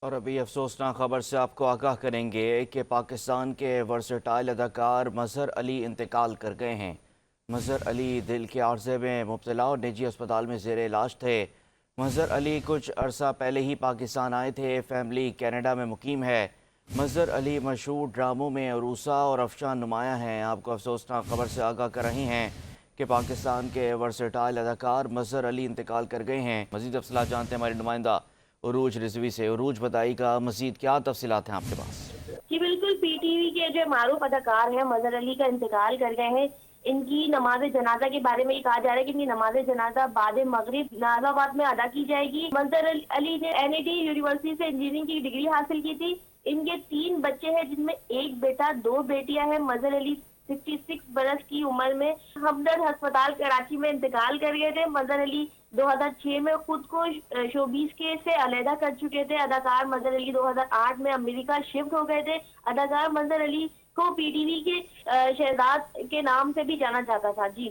اور ابھی افسوسناک خبر سے آپ کو آگاہ کریں گے کہ پاکستان کے ورسٹائل اداکار مظہر علی انتقال کر گئے ہیں۔ مظہر علی دل کے عارضے میں مبتلا اور نجی اسپتال میں زیر علاج تھے۔ مظہر علی کچھ عرصہ پہلے ہی پاکستان آئے تھے، فیملی کینیڈا میں مقیم ہے۔ مظہر علی مشہور ڈراموں میں عروسہ اور افشاں نمایاں ہیں۔ آپ کو افسوسناک خبر سے آگاہ کر رہے ہیں کہ پاکستان کے ورسٹائل اداکار مظہر علی انتقال کر گئے ہیں۔ مزید تفصیلات جانتے ہیں ہماری نمائندہ عروج رضوی سے۔ عروج، بتائی گا مزید کیا تفصیلات ہیں آپ کے پاس؟ جی بالکل، پی ٹی وی کے جو معروف اداکار ہیں مظہر علی کا انتقال کر گئے ہیں۔ ان کی نماز جنازہ کے بارے میں یہ کہا جا رہا ہے کہ ان کی نماز جنازہ بعد مغرب نازم آباد میں ادا کی جائے گی۔ مظہر علی نے NIT یونیورسٹی سے انجینئرنگ کی ڈگری حاصل کی تھی۔ ان کے 3 بچے ہیں جن میں ایک بیٹا 2 بیٹیاں ہیں۔ مظہر علی 66 برس کی عمر میں ہمدرد ہسپتال کراچی میں انتقال کر گئے تھے۔ مظہر علی 2006 میں خود کو شوبیز کے سے علیحدہ کر چکے تھے۔ اداکار مظہر علی 2008 میں امریکہ شفٹ ہو گئے تھے۔ اداکار مظہر علی کو پی ٹی وی کے شہزاد کے نام سے بھی جانا جاتا تھا۔ جی